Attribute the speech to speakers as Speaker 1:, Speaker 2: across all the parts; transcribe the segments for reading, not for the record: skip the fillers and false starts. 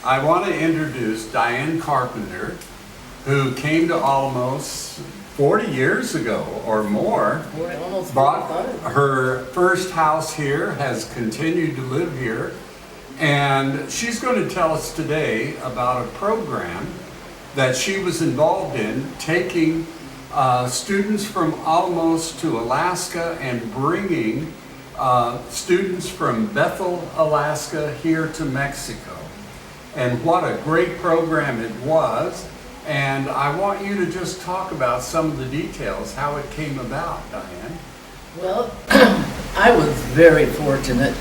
Speaker 1: I want to introduce Diane Carpenter, who came to Álamos 40 years ago or more.
Speaker 2: Almost
Speaker 1: Bought
Speaker 2: 45.
Speaker 1: her first house here, has continued to live here, and she's going to tell us today about a program that she was involved in, taking students from Álamos to Alaska and bringing students from Bethel, Alaska here to Mexico. And what a great program it was. And I want you to just talk about some of the details, how it came about, Diane.
Speaker 2: Well, I was very fortunate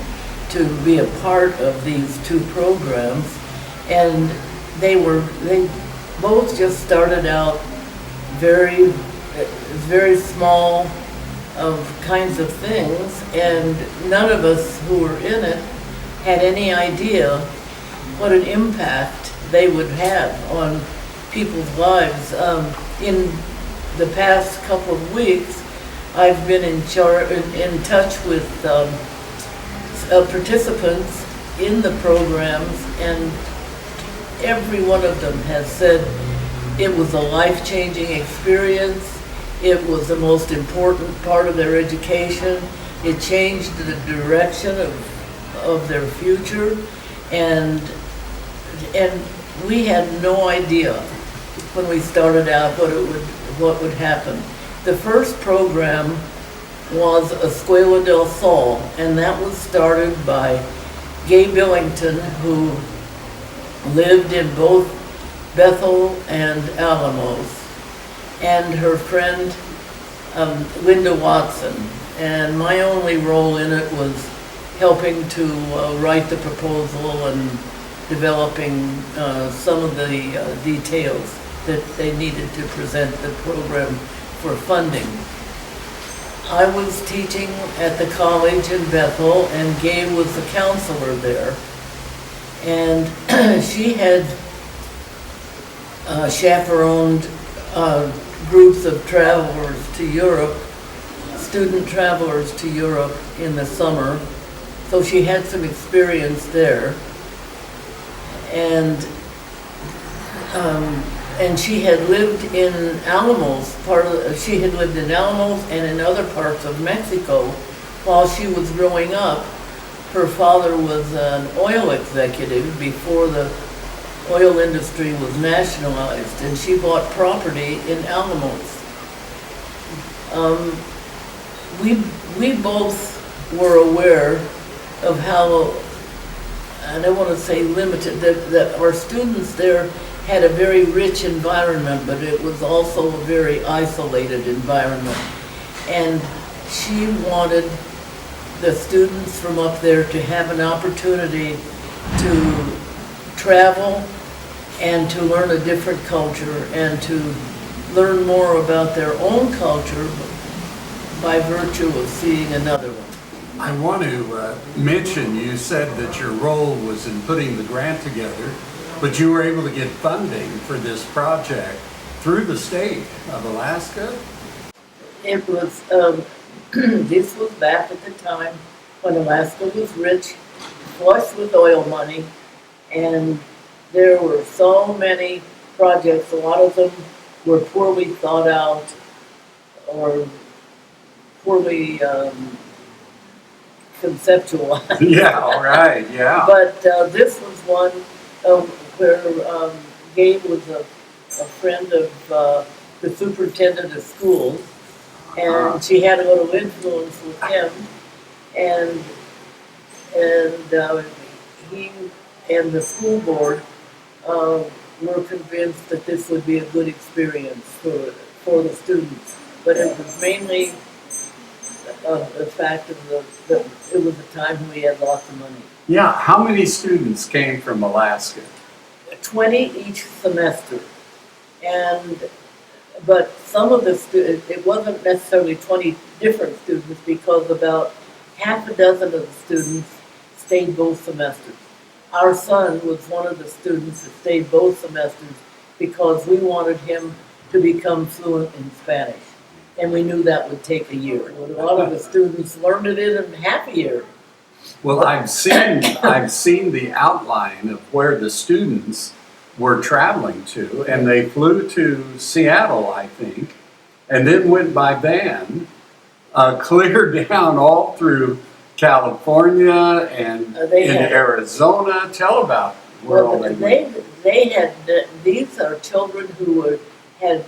Speaker 2: to be a part of these two programs, and they both just started out very small of kinds of things, and none of us who were in it had any idea what an impact they would have on people's lives. In the past couple of weeks, I've been in touch with participants in the programs, and every one of them has said it was a life-changing experience. It was the most important part of their education. It changed the direction of their future, and we had no idea when we started out what would happen. The first program was Escuela del Sol, and that was started by Gay Billington, who lived in both Bethel and Álamos, and her friend Linda Watson. And my only role in it was helping to write the proposal and developing some of the details that they needed to present the program for funding. I was teaching at the college in Bethel, and Gay was the counselor there. And she had chaperoned groups of travelers to Europe, student travelers to Europe in the summer. So she had some experience there. And she had lived in Álamos, she had lived in Álamos and in other parts of Mexico while she was growing up. Her father was an oil executive before the oil industry was nationalized, and she bought property in Álamos. We both were aware of how, and I want to say limited, that our students there had a very rich environment, but it was also a very isolated environment. And she wanted the students from up there to have an opportunity to travel and to learn a different culture and to learn more about their own culture by virtue of seeing another one.
Speaker 1: I want to mention, you said that your role was in putting the grant together, but you were able to get funding for this project through the state of Alaska?
Speaker 2: It was, this was back at the time when Alaska was rich, flush with oil money, and there were so many projects. A lot of them were poorly thought out or poorly conceptualized.
Speaker 1: Yeah, right, yeah.
Speaker 2: But this was one where Gabe was a friend of the superintendent of schools, and she had a little influence with him, and he and the school board were convinced that this would be a good experience for the students. But it was mainly the fact of that it was a time when we had lots of money.
Speaker 1: Yeah, how many students came from Alaska?
Speaker 2: 20 each semester. But some of the students, it wasn't necessarily 20 different students, because about half a dozen of the students stayed both semesters. Our son was one of the students that stayed both semesters because we wanted him to become fluent in Spanish. And we knew that would take a year. A lot of the students learned it in half a year.
Speaker 1: Well, I've seen the outline of where the students were traveling to, and they flew to Seattle, I think, and then went by van, clear down all through California and
Speaker 2: They
Speaker 1: into
Speaker 2: had-
Speaker 1: Arizona. Tell about where all they went.
Speaker 2: they had, these are children who had,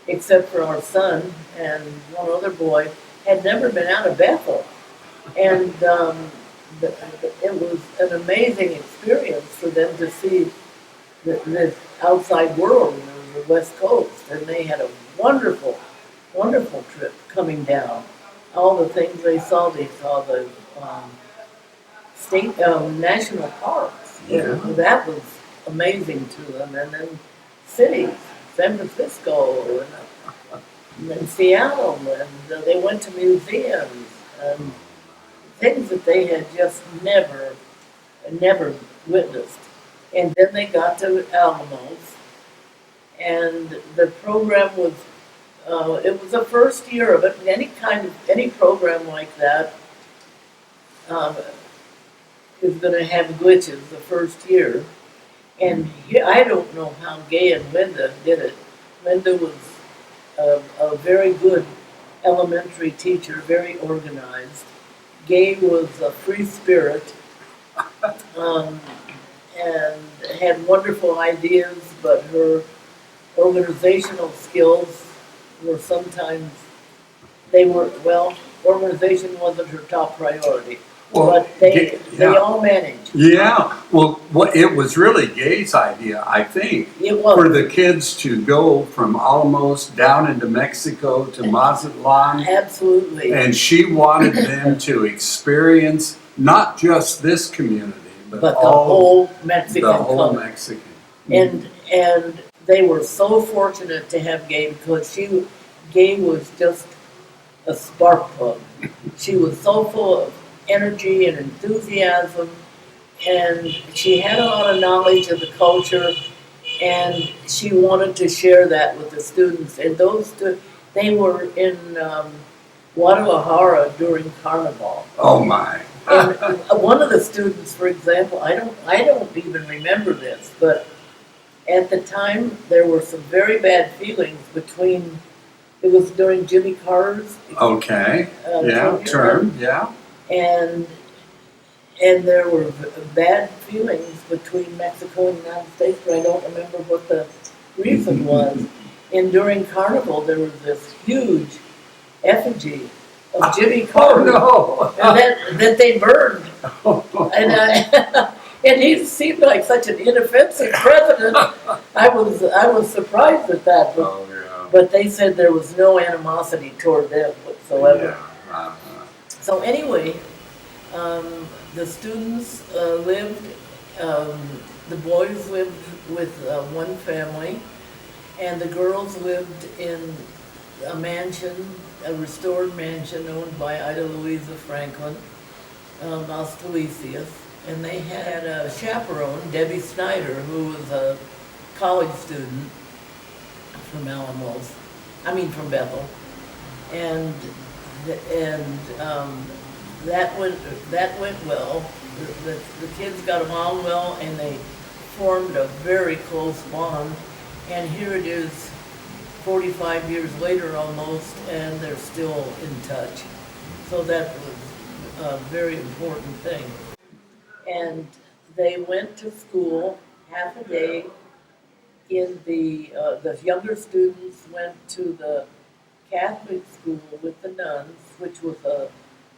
Speaker 2: except for our son and one other boy, had never been out of Bethel. And it was an amazing experience for them to see this outside world, the West Coast. And they had a wonderful, wonderful trip coming down. All the things they saw the state, national parks.
Speaker 1: Yeah.
Speaker 2: That was amazing to them. And then cities, San Francisco and then Seattle, and they went to museums and things that they had just never witnessed. And then they got to Álamos, and the program was, it was the first year of it. Any program like that is going to have glitches the first year. And I don't know how Gay and Linda did it. Linda was a very good elementary teacher, very organized. Gay was a free spirit, and had wonderful ideas, but her organizational skills were sometimes, organization wasn't her top priority.
Speaker 1: Well,
Speaker 2: But they
Speaker 1: yeah.
Speaker 2: all managed.
Speaker 1: Yeah, well, it was really Gay's idea, I think,
Speaker 2: It was.
Speaker 1: for the kids to go from Álamos down into Mexico to Mazatlan,
Speaker 2: Absolutely.
Speaker 1: and she wanted them to experience not just this community, but
Speaker 2: But the
Speaker 1: all
Speaker 2: whole Mexican
Speaker 1: the whole
Speaker 2: country.
Speaker 1: Mexican.
Speaker 2: And they were so fortunate to have Gay, because Gay was just a spark plug. She was so full of energy and enthusiasm, and she had a lot of knowledge of the culture, and she wanted to share that with the students. And they were in Guadalajara during Carnival.
Speaker 1: Oh my!
Speaker 2: And one of the students, for example, I don't even remember this, but at the time there were some very bad feelings between. It was during Jimmy Carter's.
Speaker 1: Okay, yeah, term, yeah.
Speaker 2: And there were bad feelings between Mexico and the United States, but I don't remember what the reason was. And during Carnival, there was this huge effigy of Jimmy Carter
Speaker 1: Oh
Speaker 2: that they burned.
Speaker 1: no!
Speaker 2: And he seemed like such an inoffensive president. I was surprised at that.
Speaker 1: Oh yeah.
Speaker 2: But they said there was no animosity toward them whatsoever.
Speaker 1: Yeah.
Speaker 2: So anyway, the students lived, the boys lived with one family, and the girls lived in a mansion, a restored mansion owned by Ida Louisa Franklin, Las Delicias, and they had a chaperone, Debbie Snyder, who was a college student from from Bethel, and that went well. The kids got along well, and they formed a very close bond. And here it is, 45 years later almost, and they're still in touch. So that was a very important thing. And they went to school half a day. In the younger students went to the Catholic school with the nuns, which was a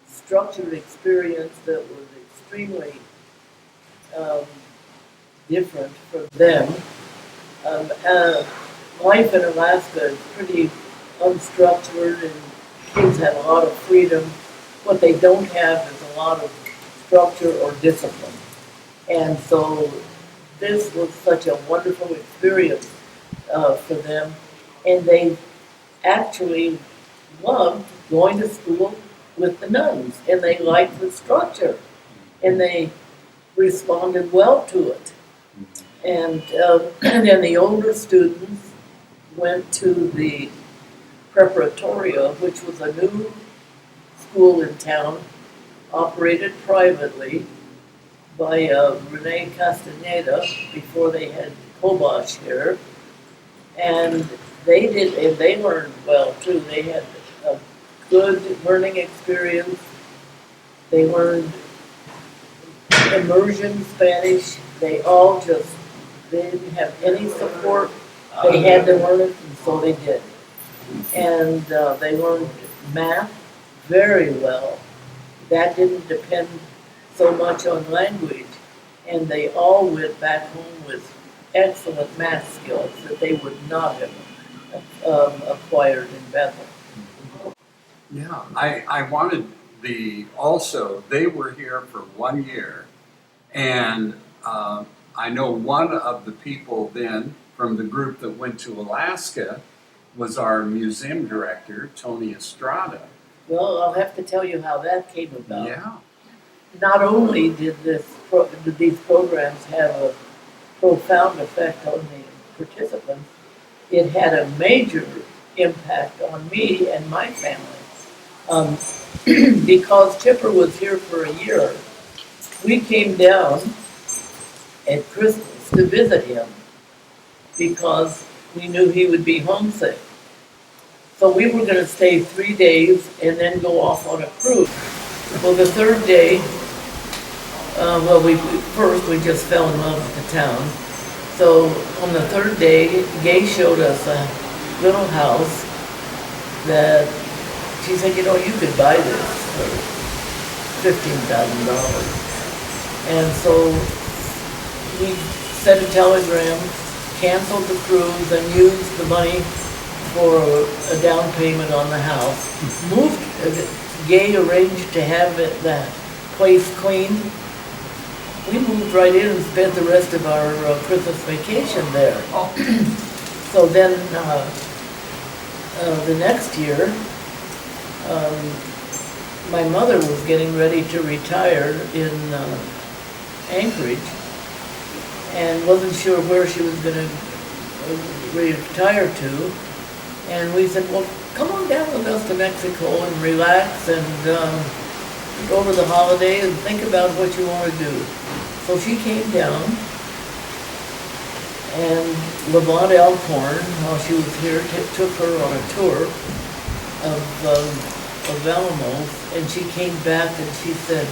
Speaker 2: structured experience that was extremely different for them. Life in Alaska is pretty unstructured, and kids have a lot of freedom. What they don't have is a lot of structure or discipline. And so this was such a wonderful experience for them, and they actually loved going to school with the nuns, and they liked the structure, and they responded well to it. And then the older students went to the preparatoria, which was a new school in town operated privately by Rene Castaneda before they had Kobosh here. And they learned well too. They had a good learning experience. They learned immersion Spanish. They didn't have any support. They had to learn it, and so they did. And they learned math very well. That didn't depend so much on language. And they all went back home with excellent math skills that they would not have acquired in Bethel.
Speaker 1: Yeah, I wanted they were here for 1 year, and I know one of the people then from the group that went to Alaska was our museum director, Tony Estrada.
Speaker 2: Well, I'll have to tell you how that came about.
Speaker 1: Yeah.
Speaker 2: Not only did these programs have a profound effect on the participants, it had a major impact on me and my family. Because Chipper was here for a year, we came down at Christmas to visit him because we knew he would be homesick. So we were going to stay 3 days and then go off on a cruise. Well, the third day, we just fell in love with the town. So on the third day, Gay showed us a little house that she said, you could buy this for $15,000. And so we sent a telegram, canceled the cruise, and used the money for a down payment on the house. Gay arranged to have that place cleaned. We moved right in and spent the rest of our Christmas vacation there. So then the next year, my mother was getting ready to retire in Anchorage and wasn't sure where she was going to retire to. And we said, well, come on down with us to Mexico and relax and go over the holiday and think about what you want to do. So she came down, and Lavon Alcorn, while she was here, took her on a tour of Álamos, and she came back and she said,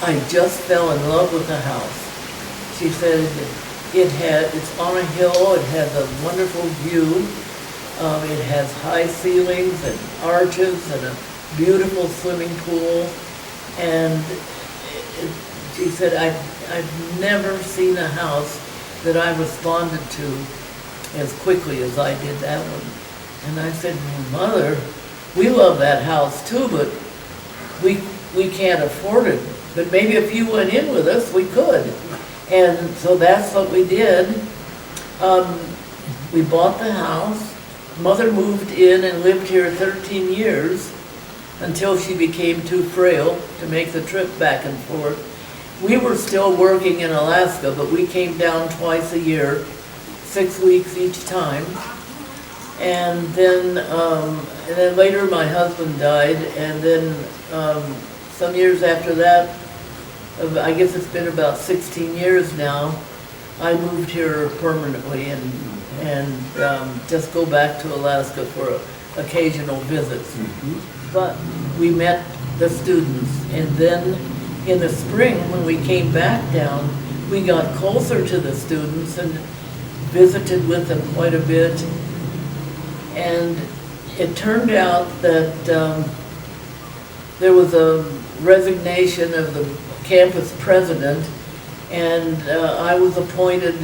Speaker 2: I just fell in love with the house. She said it's on a hill, it has a wonderful view, it has high ceilings and arches and a beautiful swimming pool, and she said, I've never seen a house that I responded to as quickly as I did that one. And I said, well, Mother, we love that house too, but we can't afford it. But maybe if you went in with us, we could. And so that's what we did. We bought the house. Mother moved in and lived here 13 years until she became too frail to make the trip back and forth. We were still working in Alaska, but we came down twice a year, 6 weeks each time. And then later my husband died, and then some years after that, I guess it's been about 16 years now, I moved here permanently and just go back to Alaska for occasional visits. Mm-hmm. But we met the students, and then in the spring when we came back down, we got closer to the students and visited with them quite a bit. And it turned out that there was a resignation of the campus president, and I was appointed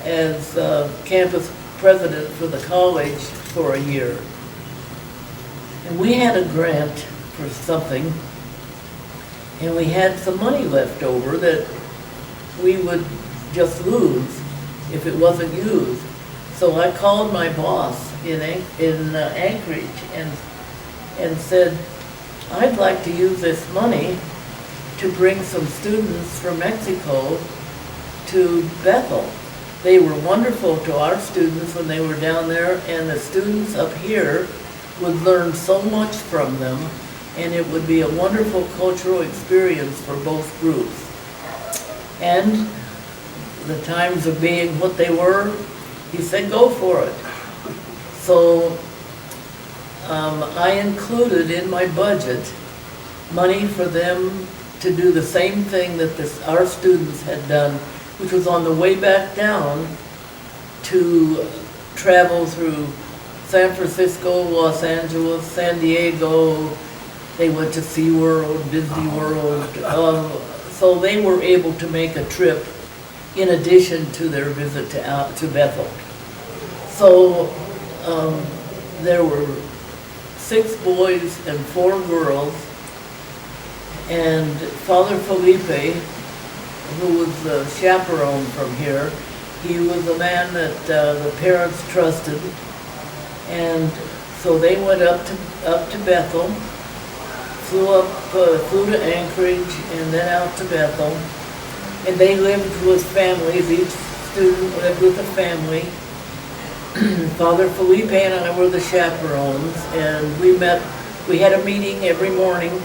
Speaker 2: as campus president for the college for a year. And we had a grant for something, and we had some money left over that we would just lose if it wasn't used. So I called my boss in Anchorage and said, I'd like to use this money to bring some students from Mexico to Bethel. They were wonderful to our students when they were down there, and the students up here would learn so much from them, and it would be a wonderful cultural experience for both groups. And the times of being what they were, he said, go for it. So I included in my budget money for them to do the same thing that our students had done, which was on the way back down to travel through San Francisco, Los Angeles, San Diego. They went to SeaWorld, Disney World. So they were able to make a trip in addition to their visit to Bethel. So there were 6 boys and 4 girls, and Father Felipe, who was the chaperone from here, he was a man that the parents trusted, and so they went up to Bethel, flew to Anchorage, and then out to Bethel, and they lived with families. Each student lived with a family. Father Felipe and I were the chaperones, and we had a meeting every morning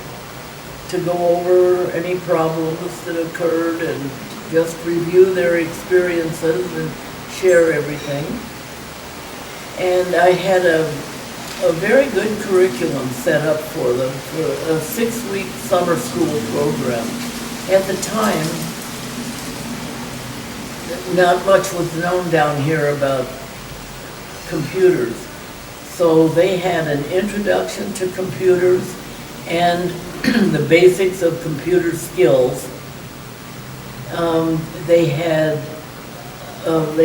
Speaker 2: to go over any problems that occurred and just review their experiences and share everything. And I had a very good curriculum set up for them, for a 6-week summer school program. At the time, not much was known down here about computers. So they had an introduction to computers and the basics of computer skills. They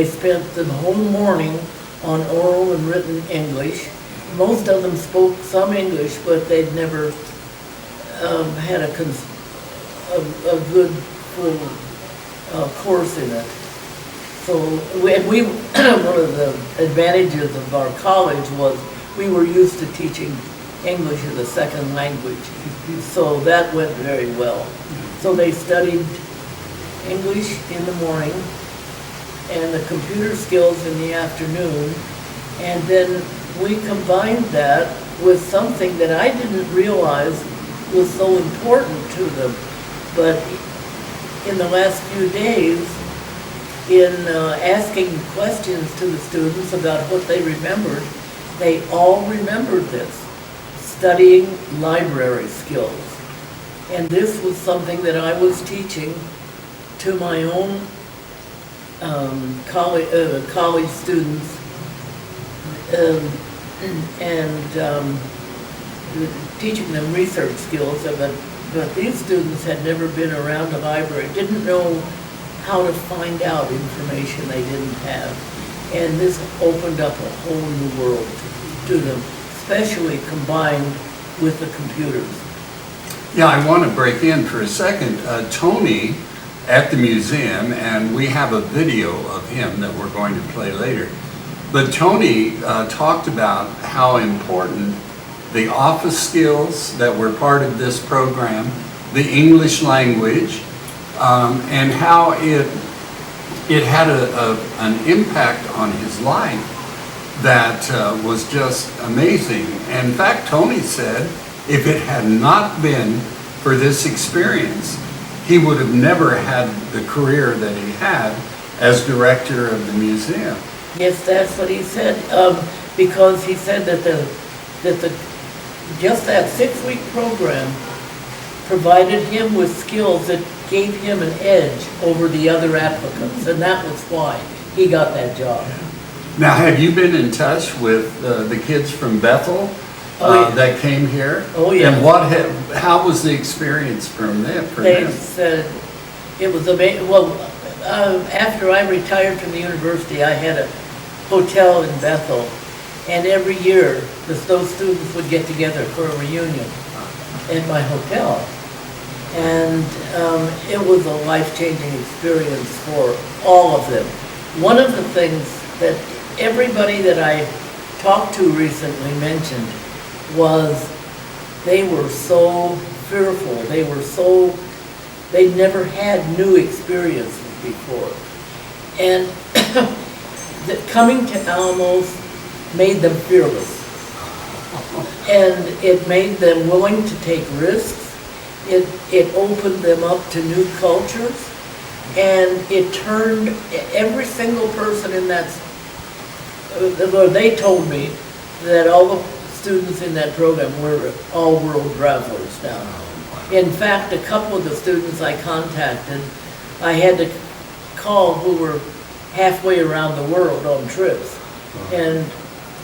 Speaker 2: spent the whole morning on oral and written English. Most of them spoke some English, but they'd never had a good full course in it. So we one of the advantages of our college was we were used to teaching English as a second language. So that went very well. So they studied English in the morning and the computer skills in the afternoon. And then we combined that with something that I didn't realize was so important to them. But in the last few days, in asking questions to the students about what they remembered, they all remembered this, studying library skills. And this was something that I was teaching to my own college students, and teaching them research skills. But these students had never been around a library, didn't know how to find out information they didn't have. And this opened up a whole new world to them, especially combined with the computers.
Speaker 1: Yeah, I want to break in for a second. Tony at the museum, and we have a video of him that we're going to play later. But Tony talked about how important the office skills that were part of this program, the English language, and how it had an impact on his life that was just amazing. And in fact, Tony said if it had not been for this experience, he would have never had the career that he had as director of the museum.
Speaker 2: Yes, that's what he said, because he said that just that 6-week program provided him with skills that gave him an edge over the other applicants, and that was why he got that job.
Speaker 1: Now, have you been in touch with the kids from Bethel that came here?
Speaker 2: Oh, yeah.
Speaker 1: And how was the experience from them?
Speaker 2: They said it was amazing. Well, after I retired from the university, I had a hotel in Bethel, and every year those students would get together for a reunion in my hotel. And it was a life-changing experience for all of them. One of the things that everybody that I talked to recently mentioned was they were so fearful. They'd never had new experiences before. And coming to Álamos made them fearless. and it made them willing to take risks. It opened them up to new cultures, and it turned every single person in that, they told me that all the students in that program were all world travelers now. In fact, a couple of the students I contacted, I had to call who were halfway around the world on trips. And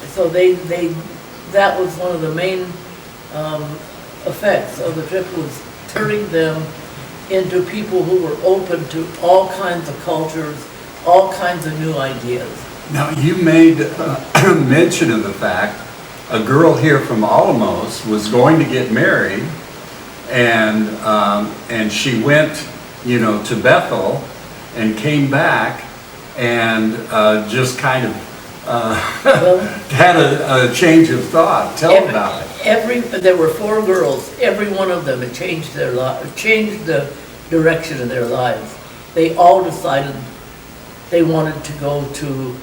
Speaker 2: so that was one of the main effects of the trip, was turning them into people who were open to all kinds of cultures, all kinds of new ideas.
Speaker 1: Now, you made mention of the fact a girl here from Álamos was going to get married, and she went, to Bethel and came back and just kind of had a change of thought. Tell about it.
Speaker 2: There were 4 girls. Every one of them had changed changed the direction of their lives. They all decided they wanted to go to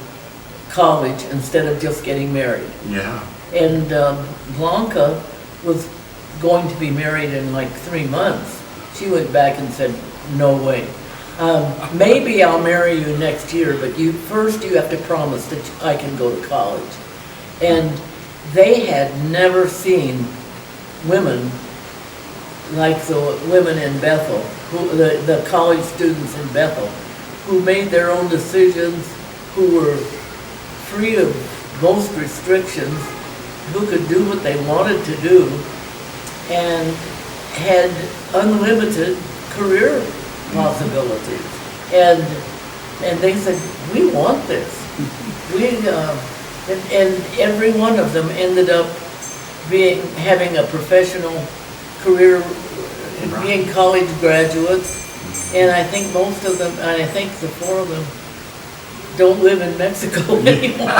Speaker 2: college instead of just getting married.
Speaker 1: Yeah.
Speaker 2: And Blanca was going to be married in like 3 months. She went back and said, no way. Maybe I'll marry you next year, but first you have to promise that I can go to college. And they had never seen women like the women in Bethel, the college students in Bethel, who made their own decisions, who were free of most restrictions, who could do what they wanted to do, and had unlimited career possibilities. And they said, we want this. And every one of them ended up having a professional career, being college graduates. And I think most of them, and I think the 4 of them don't live in Mexico anymore.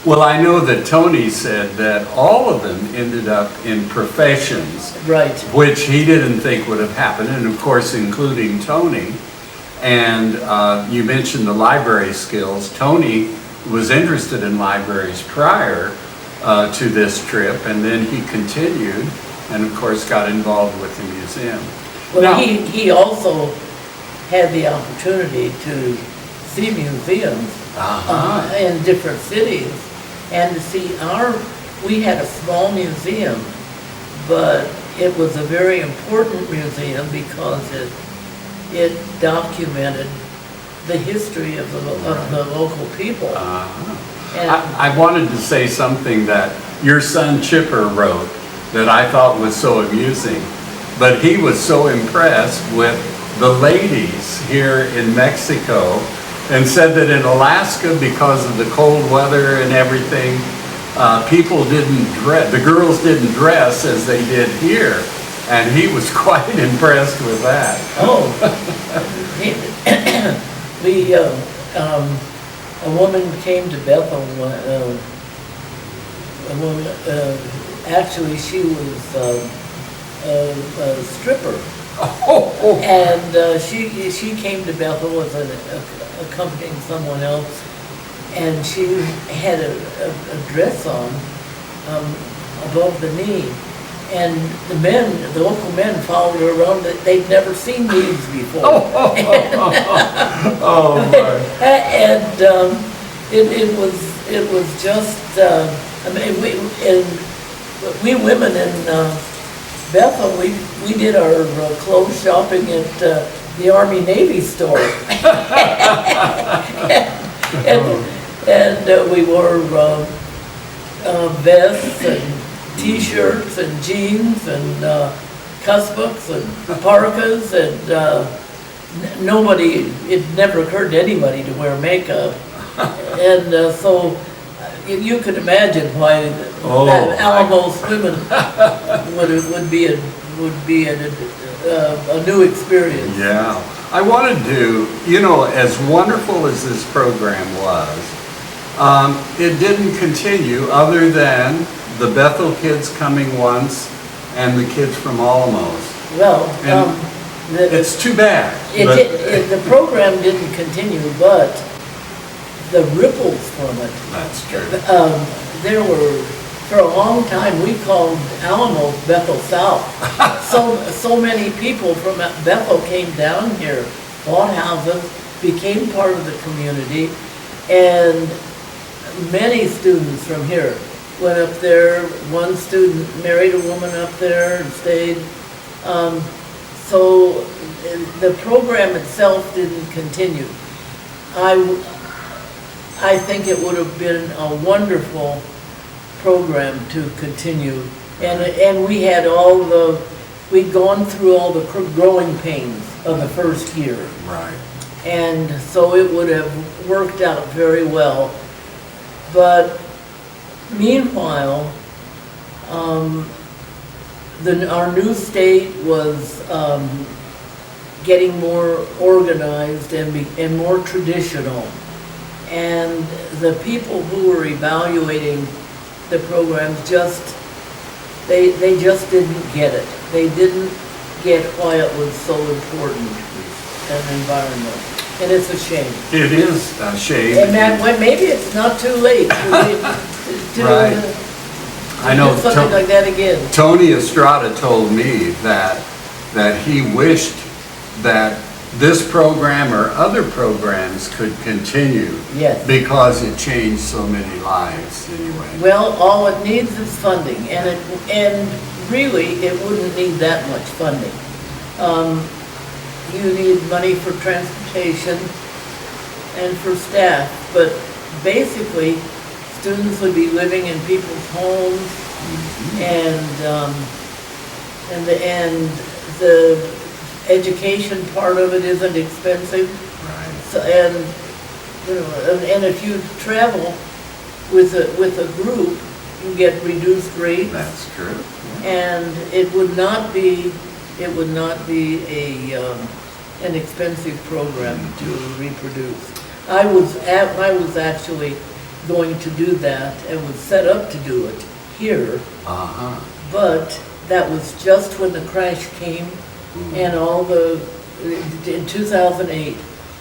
Speaker 1: Well, I know that Tony said that all of them ended up in professions,
Speaker 2: right,
Speaker 1: which he didn't think would have happened, and of course including Tony. And you mentioned the library skills. Tony was interested in libraries prior to this trip, and then he continued and of course got involved with the museum.
Speaker 2: Well,
Speaker 1: now,
Speaker 2: he also had the opportunity to see museums in different cities, and to see we had a small museum, but it was a very important museum because it documented the history of the local people. And
Speaker 1: I wanted to say something that your son Chipper wrote that I thought was so amusing, but he was so impressed with the ladies here in Mexico, and said that in Alaska, because of the cold weather and everything, the girls didn't dress as they did here, and he was quite impressed with that.
Speaker 2: A woman came to Bethel. Actually, she was a stripper. And she came to Bethel as accompanying someone else, and she had a dress on above the knee, and the local men followed her around. They'd never seen these before. And it was just we women in Bethel, we did our clothes shopping at the Army Navy store. and we wore vests and t-shirts and jeans and cuss books and parkas, and it never occurred to anybody to wear makeup. And so you could imagine why Álamos women would be a new experience.
Speaker 1: Yeah, I wanted to, as wonderful as this program was, it didn't continue other than the Bethel kids coming once and the kids from Álamos.
Speaker 2: Well,
Speaker 1: it's too bad.
Speaker 2: The program didn't continue, but the ripples from it.
Speaker 1: That's true.
Speaker 2: There were For a long time, we called Álamos Bethel South. So many people from Bethel came down here, bought houses, became part of the community, and many students from here went up there. One student married a woman up there and stayed. So the program itself didn't continue. I think it would have been a wonderful program to continue. And we had we'd gone through all the growing pains of the first year.
Speaker 1: Right.
Speaker 2: And so it would have worked out very well. But meanwhile, our new state was getting more organized and more traditional. And the people who were evaluating the programs they just didn't get it. They didn't get why it was so important, an environment. And it's a shame.
Speaker 1: It is a shame.
Speaker 2: And that, maybe it's not too late to
Speaker 1: Right. I know
Speaker 2: do something like that again.
Speaker 1: Tony Estrada told me that he wished that this program or other programs could continue.
Speaker 2: Yes.
Speaker 1: Because it changed so many lives anyway.
Speaker 2: Well, all it needs is funding, and really, it wouldn't need that much funding. You need money for transportation and for staff, but basically, students would be living in people's homes, and the education part of it isn't expensive.
Speaker 1: Right.
Speaker 2: So, and if you travel with a group, you get reduced rates.
Speaker 1: That's true.
Speaker 2: And it would not be an expensive program to reproduce. I was actually going to do that and was set up to do it here. But that was just when the crash came and in 2008,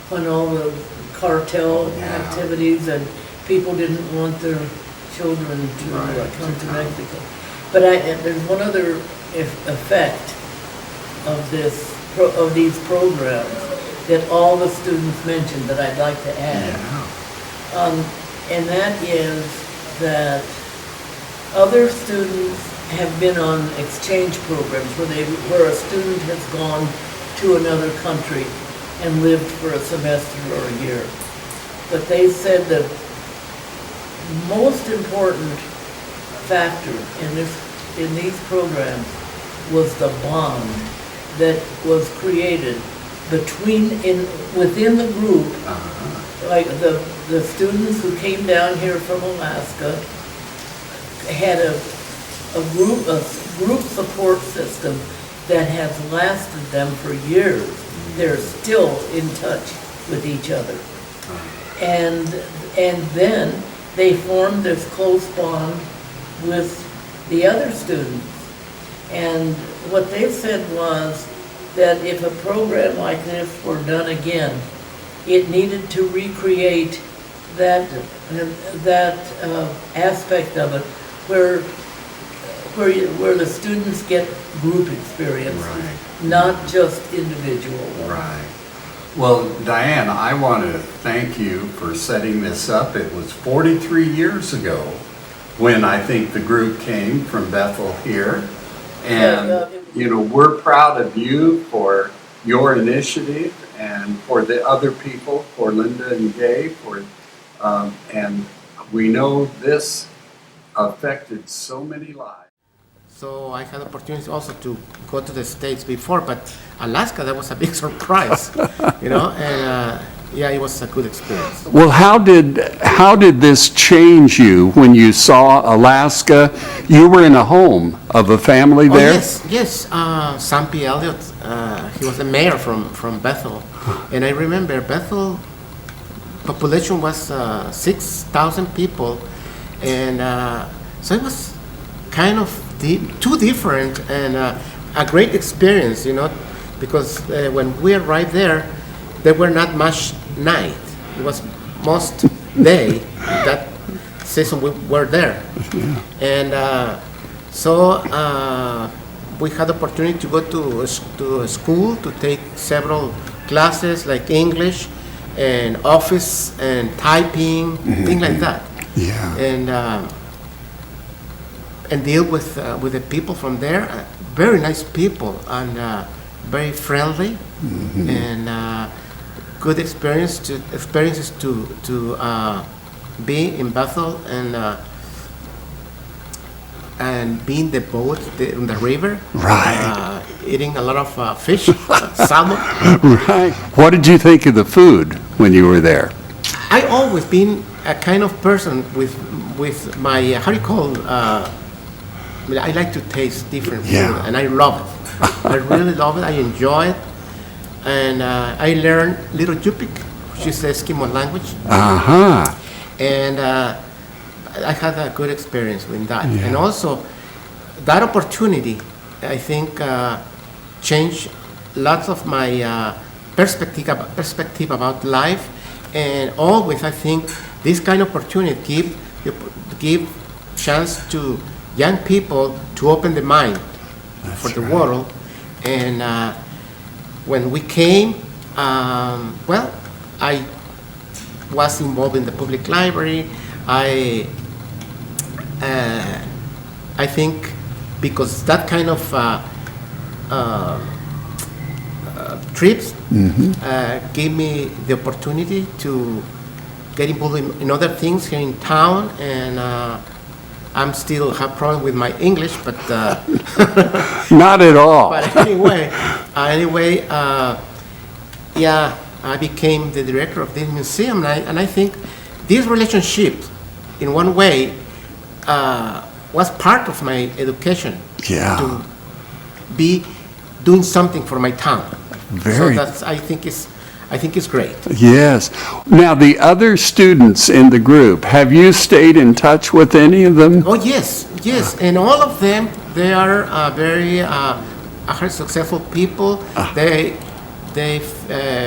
Speaker 2: when all the cartel activities and people didn't want their children to come to Mexico. But there's one other effect of these programs that all the students mentioned that I'd like to add. And that is that other students have been on exchange programs where a student has gone to another country and lived for a semester or a year. But they said the most important factor in these programs was the bond that was created within the group. Like the students who came down here from Alaska had a group support system that has lasted them for years. They're still in touch with each other. And then they formed this close bond with the other students. And what they said was that if a program like this were done again, it needed to recreate that aspect of it where the students get group experience, not just individual.
Speaker 1: Right. Well, Diane, I want to thank you for setting this up. It was 43 years ago when I think the group came from Bethel here. And, we're proud of you for your initiative and for the other people, for Linda and Gay, and we know this affected so many lives.
Speaker 3: So I had opportunity also to go to the States before, but Alaska, that was a big surprise, and it was a good experience.
Speaker 1: Well, how did this change you when you saw Alaska? You were in a home of a family there?
Speaker 3: Yes. Sam P. Elliott, he was the mayor from Bethel, and I remember Bethel population was 6,000 people, and so it was kind of too different and a great experience, because when we arrived there were not much night. It was most day. season we were there. And so we had the opportunity to go to a school to take several classes like English and office and typing, things like that.
Speaker 4: Yeah.
Speaker 3: And deal with the people from there. Very nice people and very friendly, and good experiences to be in Bethel and be in the boat in the river,
Speaker 4: Right.
Speaker 3: Eating a lot of fish, salmon.
Speaker 4: Right. What did you think of the food when you were there?
Speaker 3: I always been a kind of person with my how do you call? I like to taste different food,
Speaker 4: Yeah.
Speaker 3: and I love it. I really love it. I enjoy it, and I learned Little Yupik, which is the Eskimo language, and I had a good experience with that.
Speaker 4: Yeah.
Speaker 3: And also, that opportunity, I think, changed lots of my perspective about life, and always I think this kind of opportunity give chance to young people to open the mind for the world. And when we came, well, I was involved in the public library. I think because that kind of trips gave me the opportunity to get involved in other things here in town, and I'm still have problem with my English, but
Speaker 4: Not at all.
Speaker 3: but anyway, yeah, I became the director of this museum, and I think this relationship, in one way, was part of my education.
Speaker 4: Yeah.
Speaker 3: To be doing something for my town.
Speaker 4: Very.
Speaker 3: So that's I think it's great.
Speaker 4: Yes. Now, the other students in the group, have you stayed in touch with any of them?
Speaker 3: Oh yes, and all of them, they are very successful people. They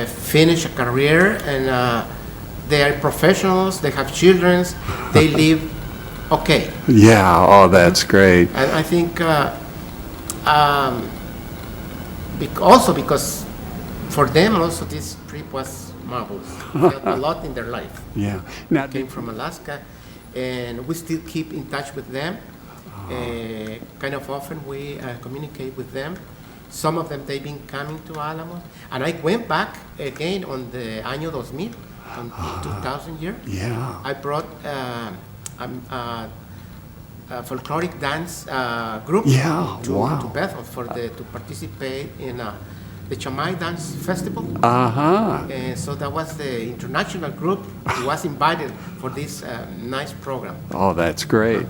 Speaker 3: finish a career, and they are professionals. They have children. They live okay.
Speaker 4: Yeah. Oh, that's great.
Speaker 3: And I think also because for them also this trip was marvelous. Helped a lot in their life.
Speaker 4: Yeah. Now,
Speaker 3: Came from Alaska, and we still keep in touch with them. Kind of often we communicate with them. Some of them, they've been coming to Álamos. And I went back again on the año 2000, on 2000 year.
Speaker 4: yeah.
Speaker 3: I brought a folkloric dance group
Speaker 4: Yeah,
Speaker 3: to
Speaker 4: wow.
Speaker 3: Bethel to participate in the Chamay Dance Festival. And so that was the international group who was invited for this nice program.
Speaker 4: Oh, that's great.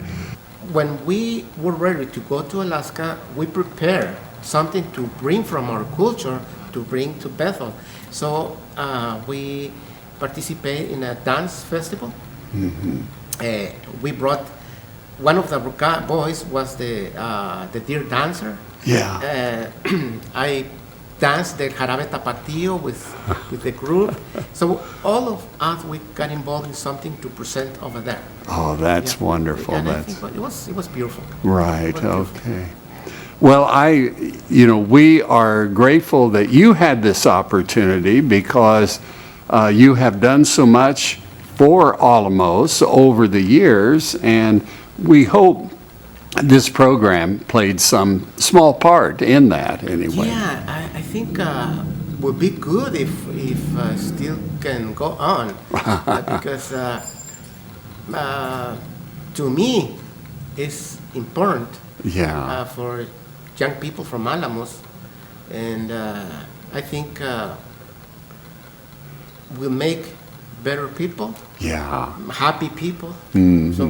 Speaker 3: When we were ready to go to Alaska, we prepared something to bring from our culture to bring to Bethel. So we participate in a dance festival. We brought one of the boys was the deer dancer.
Speaker 4: Yeah.
Speaker 3: I danced the jarabe tapatío with the group. So all of us, we got involved in something to present over there.
Speaker 4: Oh, that's
Speaker 3: Yeah.
Speaker 4: wonderful.
Speaker 3: And I
Speaker 4: That's
Speaker 3: think it was beautiful.
Speaker 4: right.
Speaker 3: It was beautiful.
Speaker 4: Okay. Well, we are grateful that you had this opportunity because you have done so much for Álamos over the years, and we hope this program played some small part in that anyway.
Speaker 3: Yeah, I think would be good if still can go on because to me it's important
Speaker 4: Yeah.
Speaker 3: for young people from Álamos, and I think we'll make better people,
Speaker 4: Yeah.
Speaker 3: happy people.
Speaker 4: Mhm.
Speaker 3: So